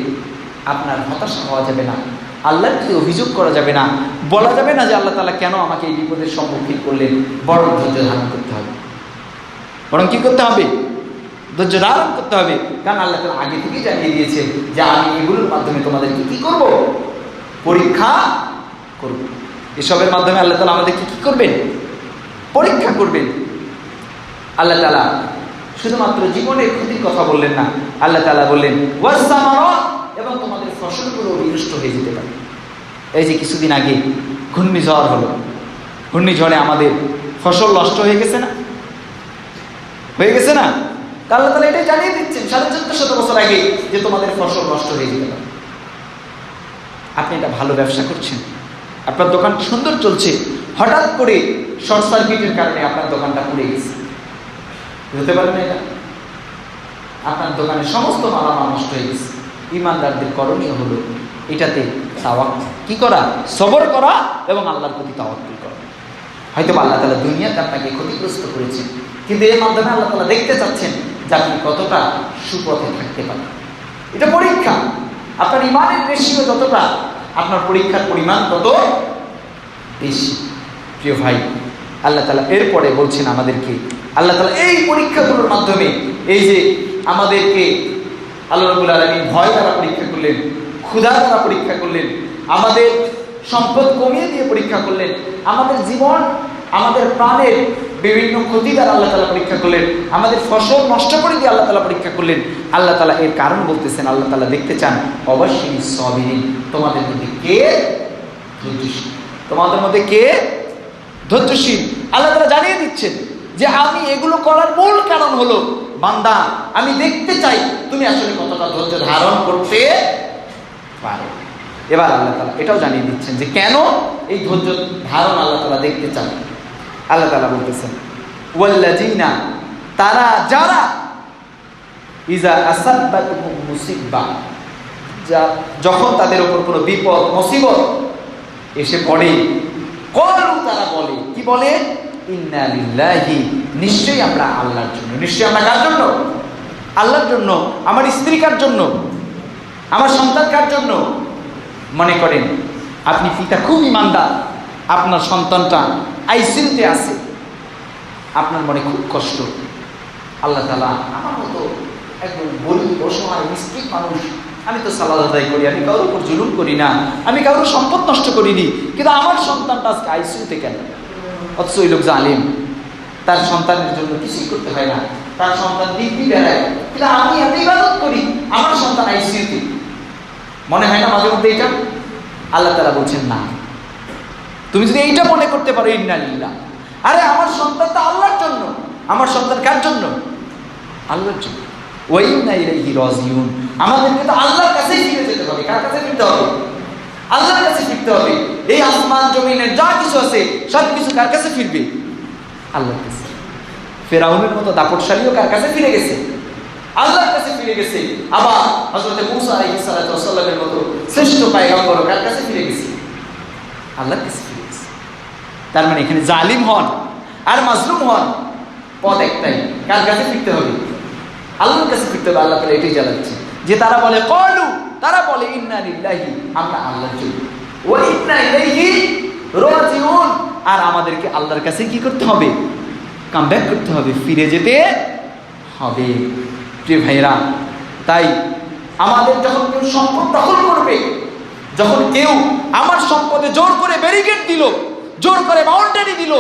আপনার হতাশা হওয়া যাবে না, আল্লাহর কাছে অভিযোগ করা যাবে না, বলা যাবে না যে আল্লাহ তাআলা কেন আমাকে এই বিপদের সম্মুখীন করলেন। বরং ধৈর্য ধারণ করতে হবে। বরং কি করতে হবে? ধৈর্য ধারণ করতে হবে। কারণ আল্লাহ তাআলা আগে থেকেই জানিয়ে দিয়েছেন যে আমি এগুলোর মাধ্যমে তোমাদেরকে কি করব? পরীক্ষা করব। এসবের মাধ্যমে আল্লাহ তাআলা আমাদেরকে কি করবেন? পরীক্ষা করবেন। আল্লাহ তাআলা শুধুমাত্র জীবনের ক্ষতির কথা বললেন না, আল্লাহ তাআলা বললেন ওয়াস-সামারাত, এবং তোমাদের ফসলগুলো বিনষ্ট হয়ে যেতে পারে। এই যে কিছুদিন আগে ঘূর্ণিঝড় হলো, ঘূর্ণিঝড়ে আমাদের ফসল নষ্ট হয়ে গেছে না? হয়ে গেছে না? আল্লাহ তাআলা এটাই জানিয়ে দিচ্ছেন 1450 বছর আগে যে তোমাদের ফসল নষ্ট হয়ে যেতে পারে। আপনি এটা ভালো ব্যবসা করছেন, আপনার দোকান সুন্দর চলছে, হঠাৎ করে শর্ট সার্কিটের কারণে আপনার দোকানটা পুড়ে গেছে, হতে পারে না? এটা আপনার দোকানের সমস্ত মালামাল নষ্ট হয়ে গেছে। ইমানদারদের করণীয় হলো এটাতে কি করা? সবর করা এবং আল্লাহর প্রতি তাওয়াক্কুল করা। হয়তো আল্লাহ তাআলা দুনিয়াতে আপনাকে ক্ষতিগ্রস্ত করেছেন, কিন্তু এর মাধ্যমে আল্লাহ তাআলা দেখতে চাচ্ছেন যে আপনি কতটা সুপথে থাকতে পারেন। এটা পরীক্ষা। আপনার ইমানের রেশিও যতটা, আপনার পরীক্ষার পরিমাণ তত বেশি। প্রিয় ভাই, আল্লাহ তাআলা এরপরে বলছেন আমাদেরকে, আল্লাহ তাআলা এই পরীক্ষাগুলোর মাধ্যমে, এই যে আমাদেরকে আল্লাহ রাব্বুল আলামিন ভয় দ্বারা পরীক্ষা করলেন, ক্ষুধা দ্বারা পরীক্ষা করলেন, আমাদের সম্পদ কমিয়ে দিয়ে পরীক্ষা করলেন, আমাদের জীবন, আমাদের প্রাণের বিভিন্ন ক্ষতি দ্বারা আল্লাহ তাআলা পরীক্ষা করলেন, আমাদের ফসল নষ্ট করে দিয়ে আল্লাহ তাআলা পরীক্ষা করলেন। আল্লাহ তাআলা এর কারণ বলতেছেন, আল্লাহ তাআলা দেখতে চান অবশ্যই সাবিরিন, তোমাদের মধ্যে কে ধৈর্যশীল, তোমাদের মধ্যে কে ধৈর্যশীল। আল্লাহ তাআলা জানিয়ে দিচ্ছেন যে আমি এগুলো করার মূল কারণ হলো, বান্দা, আমি দেখতে চাই তুমি আসলে কতটা ধৈর্য ধারণ করতে পারো। এবার আল্লাহ তাআলা এটাও জানিয়ে দিচ্ছেন যে কেন এই ধৈর্য ধারণ আল্লাহ তাআলা দেখতে চান। আল্লাহ তাআলা বলতেছেন ওয়াল্লাযিনা, তারা যারা ইজা আসাবাতুহুম মুসিবা, যখন তাদের উপর কোনো বিপদ মুসিবত এসে পড়ে, ক্বালু, তারা বলে, কি বলে? ইন্না লিল্লাহি, নিশ্চয়ই আমরা আল্লাহর জন্য। নিশ্চয়ই আমরা কার জন্য? আল্লাহর জন্য। আমার স্ত্রী কার জন্য? আমার সন্তান কার জন্য? মনে করেন আপনি পিতা খুব ইমানদার, আপনার সন্তানটা আইসিইউতে আছে, আপনার মনে খুব কষ্ট। আল্লাহ তাআলা আমার মতো একজন গরিব অসহায় মিসকিন মানুষ, আমি তো সালাত আদায় করি, আমি কারোর উপর জুলুম করি না, আমি কারোর সম্পদ নষ্ট করিনি, কিন্তু আমার সন্তানটা আজকে আইসিইউতে কেন? অথচ ওই লোক জালিম, তার সন্তানের জন্য কিছুই করতে হয় না, তার সন্তান দিব্যি বেড়ায়, কিন্তু আমি এত ইবাদত করি, আমার সন্তান আইসিইউতে। মনে হয় না মাঝে মধ্যে এটা? আল্লাহ তাআলা বলছেন না, তুমি যদি এইটা মনে করতে পারো ইন্না লিল্লাহ, আরে আমার সন্তান তো আল্লাহর জন্য। আমার সন্তান কার জন্য? আল্লাহর জন্য। ওয়া ইন্না ইলাইহি রাজিউন, আমাদেরকে তো আল্লাহর কাছেই ফিরে যেতে হবে। কার কাছে ফিরতে হবে? আল্লাহর কাছে ফিরতে হবে। এই আসমান জমিনের যা কিছু আছে সব কিছু কার কাছে ফিরবে? আল্লাহর কাছে। ফেরাউনের মতো দাপটশালীও কার কাছে ফিরে গেছে? আল্লাহর কাছে ফিরে গেছে। আবার হযরত মূসা আলাইহিস সালাতু ওয়াস সালামের মতো শ্রেষ্ঠ পয়গম্বর কার কাছে ফিরে গেছে? আল্লাহর কাছে ফিরে গেছে। তার মানে এখানে জালিম হন আর মাজলুম হন, পথ একটাই, কার কাছে ফিরতে হবে? আল্লাহর কাছে ফিরতে হবে। আল্লাহ তাআলা এটাই জানাচ্ছে যে তারা বলে ক্বালু, তারা বলে ইন্না লিল্লাহি, আমরা আল্লাহর জন্য, ওয়া ইন্না ইলাইহি রাজিউন, আর আমাদেরকে আল্লাহর কাছে কি করতে হবে? কাম ব্যাক করতে হবে, ফিরে যেতে হবে। প্রিয় ভাইরা, তাই আমাদের যখন কেউ সম্পদ দখল করবে, যখন কেউ আমার সম্পদে জোর করে ব্যারিকেড দিল, জোর করে বাউন্ডারি দিল,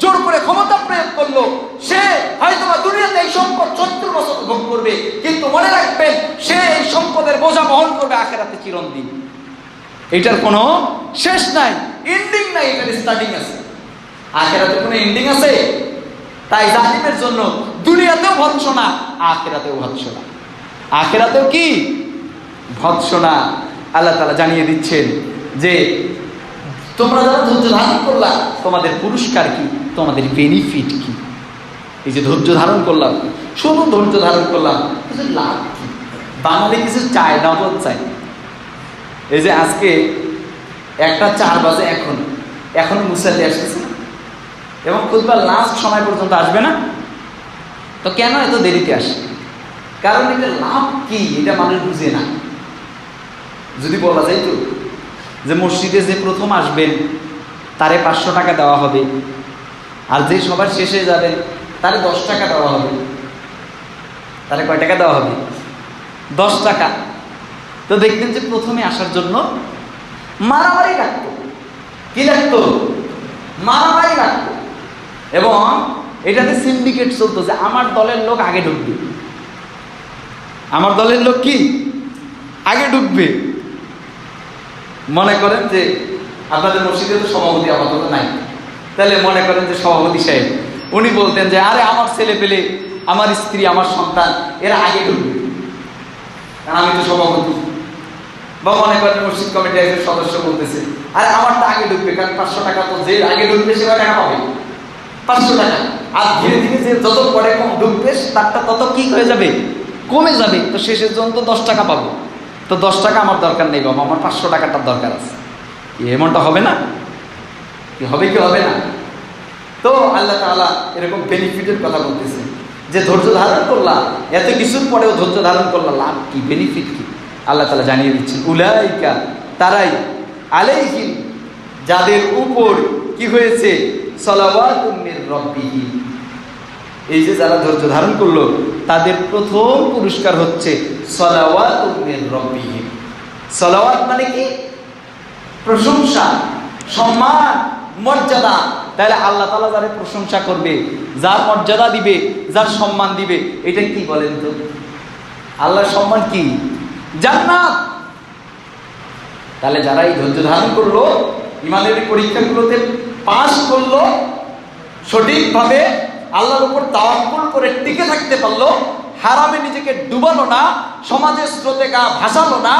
জোর করে ক্ষমতা প্রয়োগ করলো, সে হয়তো দুনিয়াতে এই সম্পদ 70 বছর ভোগ করবে, কিন্তু মনে রাখবেন সে এই সম্পদের বোঝা বহন করবে আখিরাতে চিরদিন। এটার কোনো শেষ নাই, এন্ডিং নাই, এটার স্টার্টিং আছে। আখিরাতে কোনো এন্ডিং আছে? তাই জালিমের জন্য দুনিয়াতেও ভৎসনা, আখিরাতেও ভৎসনা। আখিরাতেও কি? ভৎসনা। আল্লাহ তাআলা জানিয়ে দিচ্ছেন যে তোমরা যারা ধৈর্য ধারণ করলা, তোমাদের পুরস্কার কি, তোমাদের বেনিফিট কি? এই যে ধৈর্য ধারণ করলাম, শুধু ধৈর্য ধারণ করলাম, কিছু লাভ কি? বাঙালি কিছু চায়, নগদ চায়। এই যে আজকে 1:04 বাজে, এখন মুসাল্লি আসতেছে না, এবং খুতবার লাস্ট সময় পর্যন্ত আসবে না, তো কেন এত দেরিতে আসে? কারণ এটা লাভ কি এটা মানুষ বুঝে না। যদি বলা যায় তো যে মসজিদে যে প্রথম আসবেন তারে 500 টাকা দেওয়া হবে, আর যে সবার শেষে যাবেন তারে 10 টাকা দেওয়া হবে, তারে কয় টাকা দেওয়া হবে? 10 টাকা। তো দেখবেন যে প্রথমে আসার জন্য মারামারি লাগতো। কি লাগতো? মারামারি লাগতো। এবং এটাতে সিন্ডিকেট চলতো যে আমার দলের লোক আগে ঢুকবে, আমার দলের লোক কি আগে ঢুকবে। মনে করেন যে আপনাদের মসজিদে তো সভাপতি আপাতত নাই, তাহলে মনে করেন যে সভাপতি সাহেব উনি বলতেন যে আরে আমার ছেলে পেলে, আমার স্ত্রী, আমার সন্তান এরা আগে ঢুকবে, কারণ আমি তো সভাপতি। বা মনে করেন মসজিদ কমিটির একজন সদস্য বলতেছে আরে আমারটা আগে ঢুকবে, কারণ 500 টাকা তো যে আগে ঢুকবে সে টাকা পাবে 500 টাকা। আর ধীরে ধীরে যে যত পরে কম ঢুকবে তারটা তত কি হয়ে যাবে? কমে যাবে। তো শেষের জন্য তো 10 টাকা পাবো, তো 10 টাকা আমার দরকার নেই বাবা, আমার 500 টাকাটার দরকার আছে। এমনটা হবে না? কি হবে কি হবে না? তো আল্লাহ তাআলা এরকম বেনিফিটের কথা বলতেছে যে ধৈর্য ধারণ করলা, এত কিছুর পরেও ধৈর্য ধারণ করলা, লাভ কি, বেনিফিট কি? আল্লাহ তাআলা জানিয়ে দিচ্ছেন উলাইকা, তারাই, আলাইহিম, যাদের উপর কি হয়েছে, সালাওয়াতুম মির রাব্বিহিম, এই যে যারা ধৈর্য ধারণ করলো তাদের প্রথম পুরস্কার হচ্ছে সালাওয়াতুম মির রাব্বিহিম। সালাওয়াত মানে কি? প্রশংসা, সম্মান, মর্যাদা। তাহলে আল্লাহ তাআলা যারে প্রশংসা করবে, যার মর্যাদা দিবে, যার সম্মান দিবে, এটা কি বলেন তো? আল্লাহর সম্মান কি? জান্নাত। তাহলে যারা এই ধৈর্য ধারণ করলো, ইমানের পরীক্ষাগুলোতে পাস করলো, সঠিকভাবে আল্লাহর উপর তাওয়াক্কুল করে টিকে থাকতে পারলো, হারামে নিজেকে ডুবালো না, সমাজের স্রোতে গা ভাসালো না,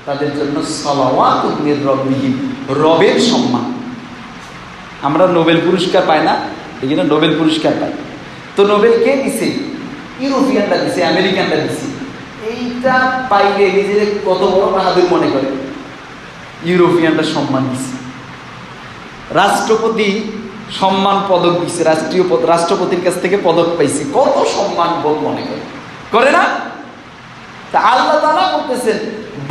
তাদের জন্য সালাওয়াতুম মির রাব্বিহিম, রবের সম্মান। আমরা নোবেল পুরস্কার পাই না, এখানে নোবেল পুরস্কার পাই। তো নোবেল কে দিছে? ইউরোপিয়ানরা দিছে, আমেরিকানরা দিছে। এইটা পাইলে নিজের কত বড় বাহাদুর মনে করে। ইউরোপিয়ানরা সম্মান দিছে, রাষ্ট্রপতি সম্মান পদক দিছে, রাষ্ট্রপতির কাছ থেকে পদক পাইছে, কত সম্মান বোধ মনে করে না? তা আল্লাহ তাআলা বলতেছেন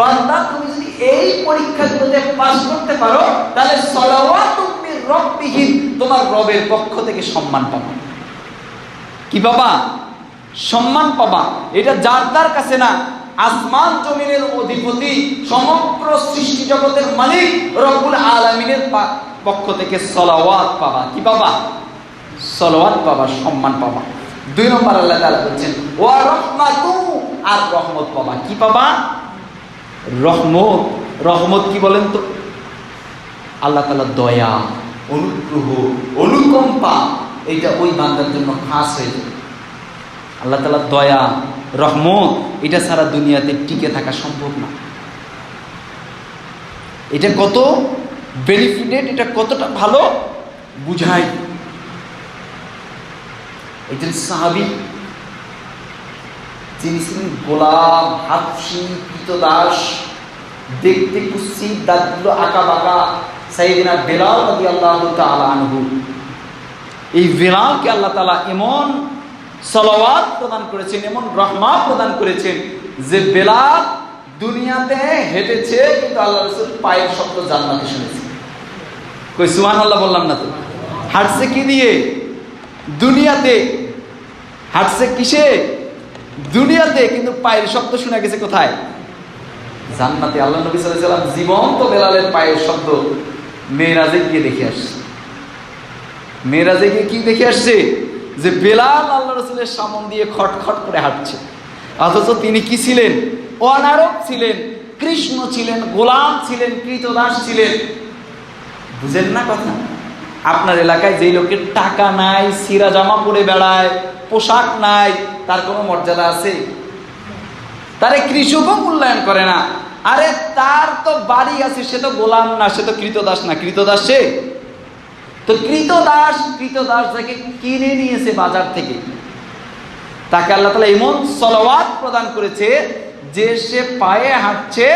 বান্দা তুমি যদি এই পরীক্ষাগুলোতে পাস করতে পারো তাহলে সালাওয়াতুম মির রাব্বিহিম, তোমার রবের পক্ষ থেকে সম্মান পাবা। কি পাবা? সম্মান পাবা। এটা যার তার কাছে না, আসমান জমিনের অধিপতি, সমগ্র সৃষ্টি জগতের মালিক রব্বুল আলামিনের পক্ষ থেকে সালাওয়াত পাবা। কি পাবা? সালাওয়াত পাবা, সম্মান পাবা। 2 নম্বর আল্লাহ তাআলা বলছেন ওয়া রাহমাতু, আর রহমত পাবা। কি পাবা? রহমত, রহমত কি বলেন তো? আল্লাহ তাআলার দয়া, অনুগ্রহ, অনুকম্পা, এটা ওই বান্দার জন্য খাস হয়ে যায়। আল্লাহ তাআলার দয়া, রহমত, এটা সারা দুনিয়াতে টিকে থাকা সম্ভব না। এটা কত বেনিফিটেড, এটা কতটা ভালো বুঝায়। একজন সাহাবী, যিনি ছিলেন গোলাম, হাবশী, কৃতদাস, দেখতে কুৎসিত, দাঁতগুলো আঁকা বাঁকা, সাইয়েদনা বেলাল রাদিয়াল্লাহু তাআলা আনহু। এই বেলালকে আল্লাহ তাআলা এমন সালাওয়াত প্রদান করেছেন, এমন রহমত প্রদান করেছেন যে বেলাল দুনিয়াতে হেঁটেছে কিন্তু আল্লাহ রাসূল পায়ের শব্দ জান্নাতে শুনেছে। কই সুবহানাল্লাহ বললাম না তো? হাঁটছে কি দিয়ে? দুনিয়াতে। হাঁটছে কিসে? দুনিয়াতে, কিন্তু পায়ের শব্দ শোনা গেছে কোথায়? জান্নাতে। আল্লাহ নবী সাল্লাল্লাহু আলাইহি ওয়াসাল্লাম জীবন্ত বেলালের পায়ের শব্দ মেরাজে গিয়ে দেখে আসছে। মেরাজে গিয়ে কি দেখে আসছে? যে বেলাল আল্লাহ রাসূলের সামনে দিয়ে খটখট করে হাঁটছে, অথচ তিনি কি ছিলেন? অনারব ছিলেন, কৃষ্ণ ছিলেন, গোলাম ছিলেন, কৃতদাস ছিলেন। বুঝেন না কথা? আপনার এলাকায় যেই লোকের টাকা নাই, সিরা জামা পরে বেড়ায়, পোশাক নাই, তার কোনো মর্যাদা আছে? তারে কৃষকও মূল্যায়ন করে না। আরে তার তো বাড়ি আছে, সে তো গোলাম না, সে তো কৃতদাস না। কৃতদাস সে তো কৃতদাস যাকে কিনে নিয়েছে বাজার থেকে, তাকে আল্লাহ তাআলা এমন সালাওয়াত প্রদান করেছে যে সে পায়ে হাঁটছে,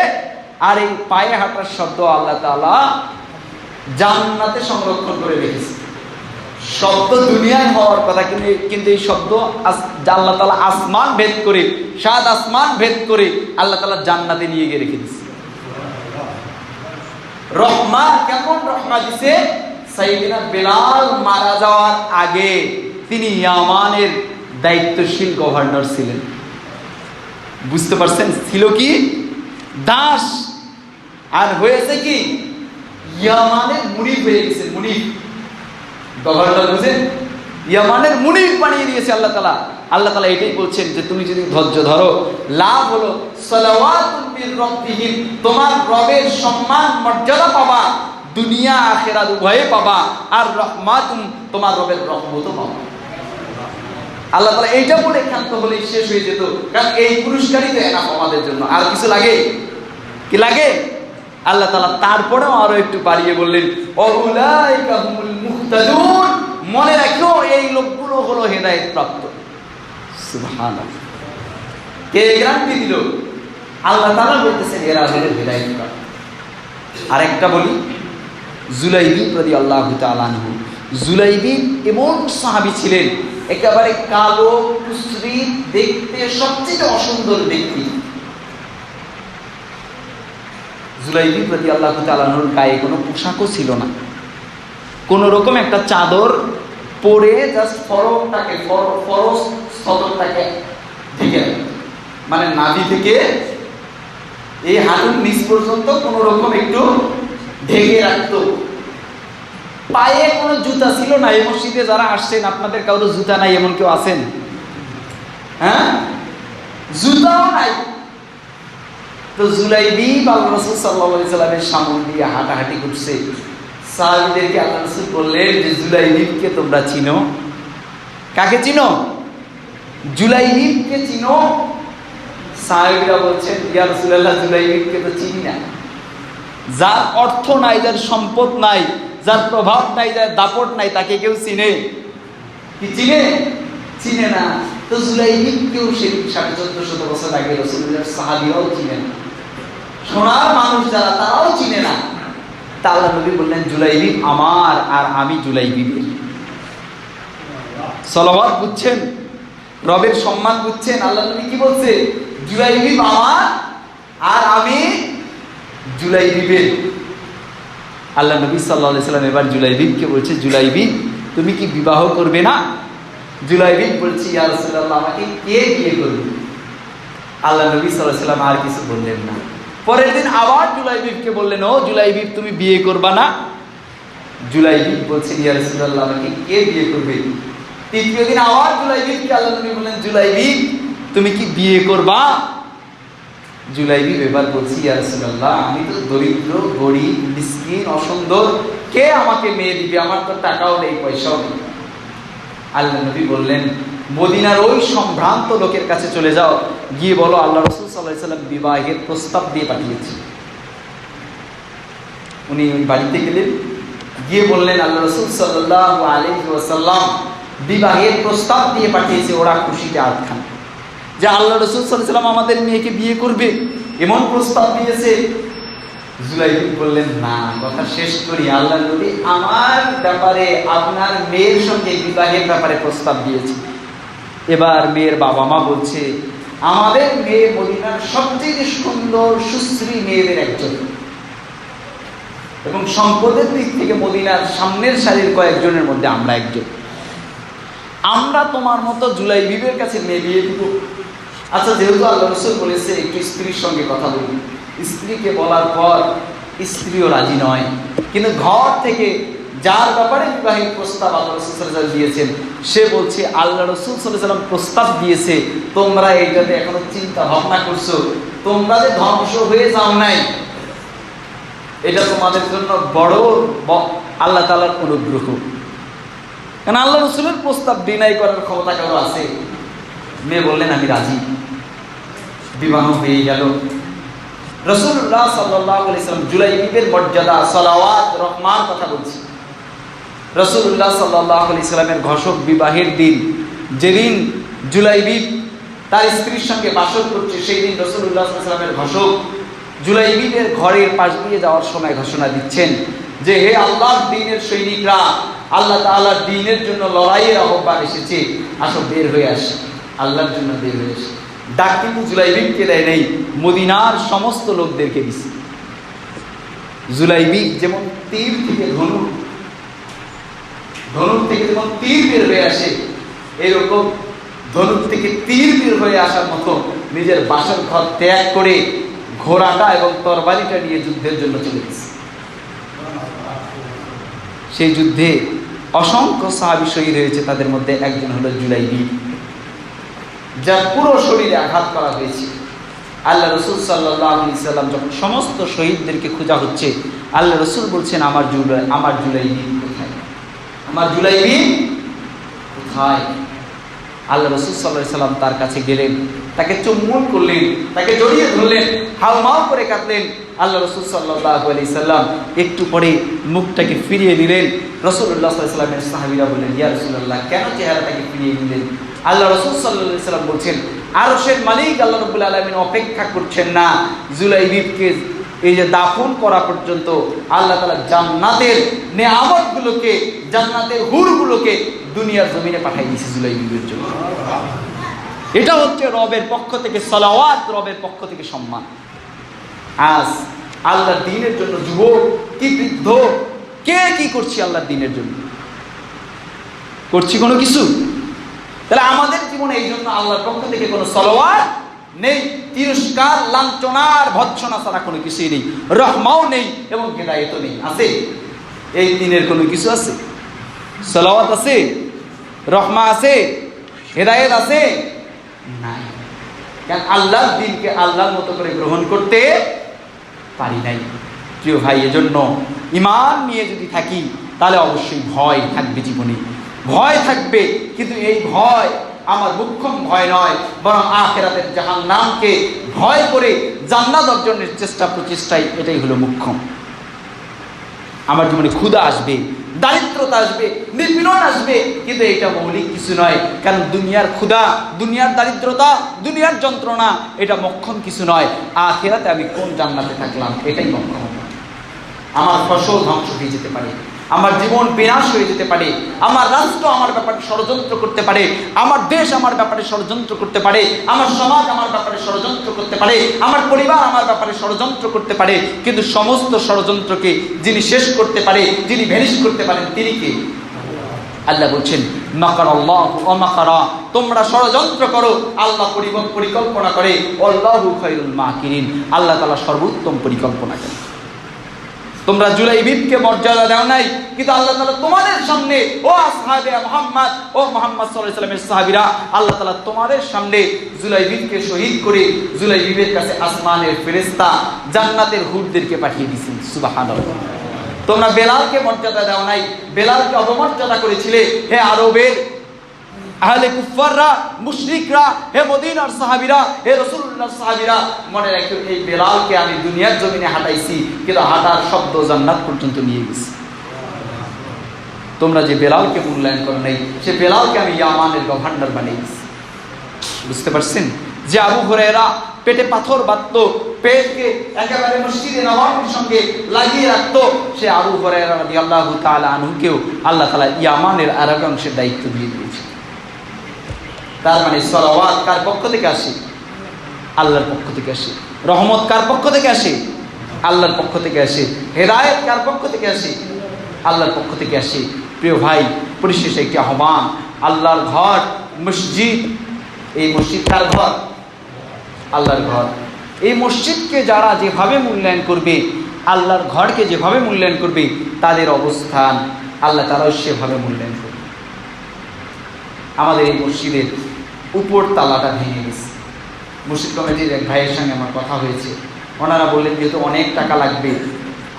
আর এই পায়ে হাঁটার শব্দ আল্লাহ তাআলা জান্নাতে সংরক্ষণ করে রেখেছে। শব্দ দুনিয়ায় হওয়ার কথা, কিন্তু এই শব্দ আল্লাহ তাআলা আসমান ভেদ করে, 7 আসমান ভেদ করে আল্লাহ তাআলা জান্নাতে নিয়ে গিয়ে রেখে দিয়েছে। রহমা, কেমন রহমা দিছে? সাইয়েদনা বেলাল মারা যাওয়ার আগে তিনি ইয়ামানের দায়িত্বশীল গভর্নর ছিলেন। বুঝতে পারছেন? ছিল কি? দাস। আর হয়েছে কি? ইয়ামানের মুনিফ হয়ে গেছে। মুনিফ, গভর্নর বুঝেন? ইয়ামানের মুনিফ বানিয়ে দিয়েছে আল্লাহ তাআলা। আল্লাহ তাআলা এটাই বলছেন যে তুমি যদি ধৈর্য ধরো, লাভ হলো সালাওয়াতুন মির রাব্বিহিম, তোমার রবের সম্মান মর্যাদা পাবা, দুনিয়া আখিরাত উভয়ে পাবা, আর রহমাতুন, তোমার রবের রহমতও পাবা। আল্লাহ তাআলা এইটা বলে ক্ষান্ত হলে শেষ হয়ে যেত, কারণ এই পুরস্কারই তো এনাফ আমাদের জন্য। আর কিছু লাগে কি? লাগে? আল্লাহ তাআলা তারপরেও আরো একটু বাড়িয়ে বললেন, উলাইকা হুমুল মুহতাদুন, মনে রাখো এই লোকগুলো হলো হেদায়েত প্রাপ্ত। সুবহানাল্লাহ। কে গ্যারান্টি দিল? আল্লাহ তাআলা বলতেছেন এরা হলো হেদায়েত প্রাপ্ত। আরেকটা বলি, জুলাইবিব রাদিয়াল্লাহু তাআলা আনহু। জুলাইবিব এমন সাহাবী ছিলেন, একেবারে কালো, কুসরিত, দেখতে সবচেয়ে অসুন্দর ব্যক্তি। জুলাইবিব রাদিয়াল্লাহু তাআলা আনহুর গায়ে কোনো পোশাকও ছিল না, কোন রকম একটা চাদর পরে জাস্ট ফরজ সদরটাকে ঢেকে, মানে নাভি থেকে এই হাঁটুর নিচ পর্যন্ত কোন রকম একটু ঢেকে রাখতো। পায়ে কোনো জুতা ছিল না। এই মসজিদে যারা আসছেন, আপনাদের কারো জুতা নাই এমন কেউ আছেন? হ্যাঁ, জুতাও নাই। তো জুলাইবিব আল্লাহ রাসূল সাল্লাল্লাহু আলাইহি সাল্লামের সামনে দিয়ে হাঁটাহাঁটি করছে। সাহাবীদেরকে আল্লাহ রাসূল বললেন যে জুলাইবিবকে তোমরা চিনো? কাকে চিনো? জুলাইবিবকে চিনো? সাহাবীরা বলছেন, ইয়া রাসূলুল্লাহ, জুলাইবিবকে তো চিনি না। যার অর্থ নাই, যার সম্পদ নাই, যার প্রভাব নাই, যার দাপট নাই, তাকে কেউ চিনে কি? চিনে না। তো জুলাইবিবকেও সেই 1450 বছর আগে রাসূলুল্লাহর সাহাবীরাও চিনে না, সোনার মানুষ যারা, তারাও চিনে না। তা আল্লাহ নবী বললেন, জুলাইবিব আমার আর আমি জুলাইবিবের। সালাওয়াত বুঝছেন? রবের সম্মান বুঝছেন? আল্লাহ নবী কি বলছে? জুলাইবিব আমার আর আমি জুলাইবিবের। আল্লাহ নবী সাল্লাল্লাহু আলাইহি সাল্লাম এবার জুলাইবিবকে বলছে, জুলাইবিব তুমি কি বিবাহ করবে না? জুলাইবিব বলছে, ইয়া রাসূলুল্লাহ, আমাকে কে বিয়ে করবে? আল্লাহ নবী সাল্লাল্লাহু আলাইহি সাল্লাম আর কিছু বললেন না। পরের দিন আবার জুলাইবিবকে বললেন, ও জুলাইবিব তুমি বিয়ে করবা না? জুলাইবিব বলছে, ইয়া রাসূলুল্লাহ, আমাকে কে বিয়ে করবে? তৃতীয় দিন আবার জুলাইবিবকে আল্লাহ নবী বললেন, জুলাইবিব তুমি কি বিয়ে করবা? জুলাইবি এবার বলছি, ইয়া রাসূলুল্লাহ, আমি তো দরিদ্র, গরিব, মিসকিন, অসুন্দর, কে আমাকে মেয়ে দিবে? আমার তো টাকাও নেই, পয়সাও নেই। আল্লাহ নবী বললেন, মদিনার ওই সম্ভ্রান্ত লোকের কাছে চলে যাও, গিয়ে বলো আল্লাহ রাসূল সাল্লাল্লাহু আলাইহি ওয়াসাল্লাম বিবাহের প্রস্তাব দিয়ে পাঠিয়েছে। উনি ওই বাড়িতে গেলেন, গিয়ে বললেন আল্লাহ রাসূল সাল্লাল্লাহু আলাইহি ওয়াসাল্লাম বিবাহের প্রস্তাব দিয়ে পাঠিয়েছে। ওরা খুশিতে আটখান যে আল্লাহ রাসূল সাল্লাল্লাহু আলাইহি ওয়াসাল্লাম আমাদের মেয়েকে বিয়ে করবে, এমন প্রস্তাব দিয়েছে। জুলাইবি বললেন, না, কথা শেষ করি। আল্লাহ নবী আমার ব্যাপারে, আপনার মেয়ের সঙ্গে বিবাহের ব্যাপারে প্রস্তাব দিয়েছে। এবার মেয়ের বাবা মা বলছে, আমাদের মেয়ে মদিনার সবচেয়ে সুন্দর সুশ্রী মেয়েদের একজন, এবং সম্পদের দিক থেকে মদিনার সামনের সারির কয়েকজনের মধ্যে আমরা একজন। আমরা তোমার মতো জুলাইবিবের কাছে মেয়ে বিয়ে দিব। আচ্ছা, যেহেতু আল্লাহ রাসূল বলেছে একটু স্ত্রীর সঙ্গে কথা বলি। স্ত্রীকে বলার পর স্ত্রীও রাজি নয়, কিন্তু ঘর থেকে যার ব্যাপারে বিবাহের প্রস্তাব আল্লাহ রাসূল সাল্লাল্লাহু আলাইহি ওয়াসাল্লাম দিয়েছেন, সে বলছে আল্লাহ রাসূল সাল্লাল্লাহু আলাইহি ওয়াসাল্লাম প্রস্তাব দিয়েছে, তোমরা এইটাতে এখনো চিন্তা ভাবনা করছো, তোমরা যে ধ্বংস হয়ে যাও নাই, এটা তোমাদের জন্য বড় আল্লাহ তাআলার অনুগ্রহ। কারণ আল্লাহ রাসূলের প্রস্তাব ডিনাই করার ক্ষমতা কারো আছে? মেয়ে বললেন, আমি রাজি। বিবাহ হয়ে গেল। রাসূলুল্লাহ সাল্লাল্লাহু আলাইহি ওয়াসাল্লাম জুলাইবিবের মর্যাদা, সালাওয়াত, রহমান কথা বলছি। রাসূলুল্লাহ সাল্লাল্লাহু আলাইহি ওয়াসাল্লামের ঘোষক বিবাহের দিন, যেদিন জুলাইবিব তার স্ত্রীর সঙ্গে বাসর করছে, সেই দিন রাসূলুল্লাহ সাল্লাল্লাহু আলাইহি ওয়াসাল্লামের ঘোষক জুলাইবিবের ঘরের পাশ দিয়ে যাওয়ার সময় ঘোষণা দিচ্ছেন যে, হে আল্লাহর দ্বীনের সৈনিকরা, আল্লাহ তাআলার দ্বীনের জন্য লড়াইয়ের আহ্বান এসেছে, আসো বের হয়ে আসি, আল্লাহর জন্য বের হয়ে আসি। ডাক কিন্তু জুলাইবিবকে দেয় নেই, মদিনার সমস্ত লোকদেরকে দিছে। জুলাইবিব যেমন তীর থেকে ধনুক থেকে যেমন তীর বের হয়ে আসে, এরকম ধনুক থেকে তীর বের হয়ে আসার মতো নিজের বাসর ঘর ত্যাগ করে ঘোড়াটা এবং তরবারিটা নিয়ে যুদ্ধের জন্য চলে গেছে। সেই যুদ্ধে অসংখ্য সাহাবী শহীদ হয়েছে, তাদের মধ্যে একজন হলো জুলাইবিব, যার পুরো শরীরে আঘাত করা হয়েছে। আল্লাহ রাসূল সাল্লাল্লাহু আলাইহি ওয়াসাল্লাম যখন সমস্ত শহীদদেরকে খোঁজা হচ্ছে, আল্লাহ রাসূল বলছেন, আমার জুলাইবিব কোথায়? আমার জুলাইবিব কোথায়? আল্লাহ রাসূল সাল্লাল্লাহু আলাইহি ওয়াসাল্লাম তার কাছে গেলেন, তাকে চুম্বন করলেন, তাকে জড়িয়ে ধরলেন, হাউমাউ করে কাঁদলেন। আল্লাহ রাসূল সাল্লাল্লাহু আলাইহি ওয়াসাল্লাম একটু পরে মুখটাকে ফিরিয়ে নিলেন। রাসূলুল্লাহ সাল্লাল্লাহু আলাইহি ওয়াসাল্লামের সাহাবীরা বললেন, ইয়া রাসূলুল্লাহ, কেন চেহারাটাকে ফিরিয়ে নিলেন? আল্লাহ রাসূল সাল্লাল্লাহু আলাইহি ওয়াসাল্লাম বলছেন, আরশের মালিক আল্লাহ রাব্বুল আলামিন অপেক্ষা করছেন না জুলাইবিবকে এই যে দাফন করা পর্যন্ত। আল্লাহ তাআলা জান্নাতের নেয়ামতগুলোকে, জান্নাতের হুরগুলোকে দুনিয়ার জমিনে পাঠিয়ে দিয়েছে জুলাইবিবের জন্য। এটা হচ্ছে রবের পক্ষ থেকে সালাওয়াত, রবের পক্ষ থেকে সম্মান। আজ আল্লাহর দ্বীনের জন্য যুবক কি বৃদ্ধ কে কি করছি আল্লাহর দ্বীনের জন্য? করছি কোনো কিছু? তাহলে আমাদের জীবনে এই জন্য আল্লাহর পক্ষ থেকে কোনো সালাওয়াত নেই, তিরস্কার, লাঞ্ছনার, ভৎসনা ছাড়া কোনো কিছুই নেই, রহমাও নেই এবং হেদায়েতও নেই। আছে? এই দিনের কোনো কিছু আছে? সালাওয়াত আছে? রহমা আছে? হেদায়েত আছে? নাই। কারণ আল্লাহর দ্বীনকে আল্লাহর মতো করে গ্রহণ করতে পারি নাই। প্রিয় ভাই, এজন্য ঈমান নিয়ে যদি থাকি তাহলে অবশ্যই ভয় থাকবে, জীবনে ভয় থাকবে, কিন্তু এই ভয় আমার মুখ্যম ভয় নয়, বরং আখিরাতের জাহান্নামকে ভয় করে জান্নাত অর্জনের প্রচেষ্টাই এটাই হলো মুখ্যম। আমার জীবনে ক্ষুধা আসবে, দারিদ্রতা আসবে, নিপীড়ন আসবে, কিন্তু এটা মৌলিক কিছু নয়। কারণ দুনিয়ার ক্ষুধা, দুনিয়ার দারিদ্রতা, দুনিয়ার যন্ত্রণা এটা মোক্ষম কিছু নয়। আখিরাতে আমি কোন জান্নাতে থাকলাম এটাই মোক্ষম। আমার ফসল ধ্বংস হয়ে যেতে পারে, আমার জীবন বিনাশ হয়ে যেতে পারে, আমার রাষ্ট্র আমার ব্যাপারে ষড়যন্ত্র করতে পারে, আমার দেশ আমার ব্যাপারে ষড়যন্ত্র করতে পারে, আমার সমাজ আমার ব্যাপারে ষড়যন্ত্র করতে পারে, আমার পরিবার আমার ব্যাপারে ষড়যন্ত্র করতে পারে, কিন্তু সমস্ত ষড়যন্ত্রকে যিনি শেষ করতে পারে, যিনি ভ্যানিশ করতে পারেন, তিনি কে? আল্লাহ বলছেন, মাকারাল্লাহু ওয়া মাকারা, তোমরা ষড়যন্ত্র করো, আল্লাহ পরিকল্পনা করে, আল্লাহু খায়রুল মাকিরিন, আল্লাহ তাআলা সর্বোত্তম পরিকল্পনা করেন। তোমরা জুলাইবিবকে মর্যাদা দাও নাই, কিন্তু আল্লাহ তাআলা তোমাদের সামনে, ও আসহাবে মুহাম্মদ, ও মুহাম্মদ সাল্লাল্লাহু আলাইহি ওয়াসাল্লামের সাহাবীরা, আল্লাহ তাআলা তোমাদের সামনে জুলাইবিবকে শহীদ করে জুলাইবিবের কাছে আসমানের ফেরেশতা জান্নাতের হুরদেরকে পাঠিয়ে দিয়েছেন। সুবহানাল্লাহ। তোমরা বেলালকে মর্যাদা দাও নাই, বেলালকে অবমর্যাদা করেছিলে। হে আরবের আহলে কুফাররা, মুশরিকরা, হে মদিনার সাহাবীরা, হে রাসূলুল্লাহর সাহাবীরা, মনে রাখো এই বেলালকে আমি দুনিয়ার জমিনে হাঁটাইছি, কিন্তু হাঁটার শব্দ জান্নাত পর্যন্ত নিয়ে গেছি। তোমরা যে বেলালকে মূল্যায়ন করো নাই, সে বেলালকে আমি ইয়ামানের গভর্নর বানিয়ে দিয়েছি। বুঝতে পারছেন? যে আবু হুরায়রা পেটে পাথর বাঁধতো, পেটকে একেবারে মসজিদে নববীর সঙ্গে লাগিয়ে রাখতো, সে আবু হুরায়রা রাদিয়াল্লাহু তাআলা আনহুকেও আল্লাহ তাআলা ইয়ামানের আরব অংশের দায়িত্ব দিয়ে দিয়েছে। তার মানে সালাওয়াত কার পক্ষ থেকে আসে? আল্লাহর পক্ষ থেকে আসে। রহমত কার পক্ষ থেকে আসে? আল্লাহর পক্ষ থেকে আসে। হেদায়েত কার পক্ষ থেকে আসে? আল্লাহর পক্ষ থেকে আসে। প্রিয় ভাই, পরিশেষে একটি আহ্বান, আল্লাহর ঘর মসজিদ, এই মসজিদ কার ঘর? আল্লাহর ঘর। এই মসজিদকে যারা যেভাবে মূল্যায়ন করবে, আল্লাহর ঘরকে যেভাবে মূল্যায়ন করবে, তাদের অবস্থান আল্লাহ তাআলাও সেভাবে মূল্যায়ন করবে। আমাদের এই মসজিদের উপর তালাটা ভেঙে গেছে। মসজিদ কমিটির এক ভাইয়ের সঙ্গে আমার কথা হয়েছে। ওনারা বললেন যেহেতু অনেক টাকা লাগবে,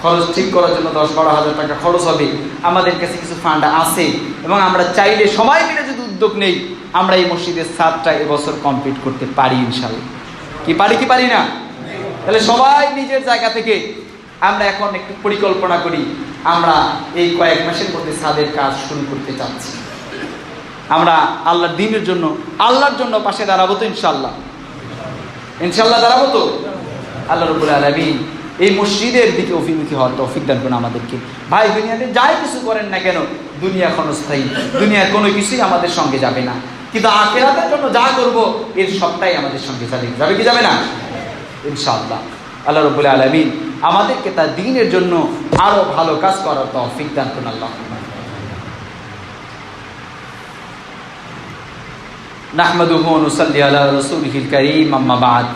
খরচ ঠিক করার জন্য 10-12 হাজার টাকা খরচ হবে, আমাদের কাছে কিছু ফান্ড আছে এবং আমরা চাইলে সবাই মিলে যদি উদ্যোগ নেই, আমরা এই মসজিদের ছাদটা এবছর কমপ্লিট করতে পারি ইনশাআল্লাহ। কি পারি কি পারি না? তাহলে সবাই নিজের জায়গা থেকে আমরা এখন একটু পরিকল্পনা করি, আমরা এই কয়েক মাসের মধ্যে ছাদের কাজ শুরু করতে চাচ্ছি। আমরা আল্লাহর দ্বীনের জন্য, আল্লাহর জন্য পাশে দাঁড়াবো তো ইনশাআল্লাহ? ইনশাআল্লাহ দাঁড়াবো তো? আল্লাহ রাব্বুল আলামিন এই মসজিদের দিকে অভিমুখী হওয়ার তৌফিক দান করুন আমাদেরকে। ভাই, দুনিয়াতে যাই কিছু করেন না কেন, দুনিয়া ক্ষণস্থায়ী, দুনিয়ার কোনো কিছুই আমাদের সঙ্গে যাবে না, কিন্তু আখিরাতের জন্য যা করব এর সবটাই আমাদের সঙ্গে যাবে কি যাবে না? ইনশাআল্লাহ। আল্লাহ রাব্বুল আলামিন আমাদেরকে তার দ্বীনের জন্য আরো ভালো কাজ করার তৌফিক দান করুন। আল্লাহ নাহমাদুহু ওয়া নুসাল্লি আলা রাসূলিহিল কারীম, আম্মা বা'দ।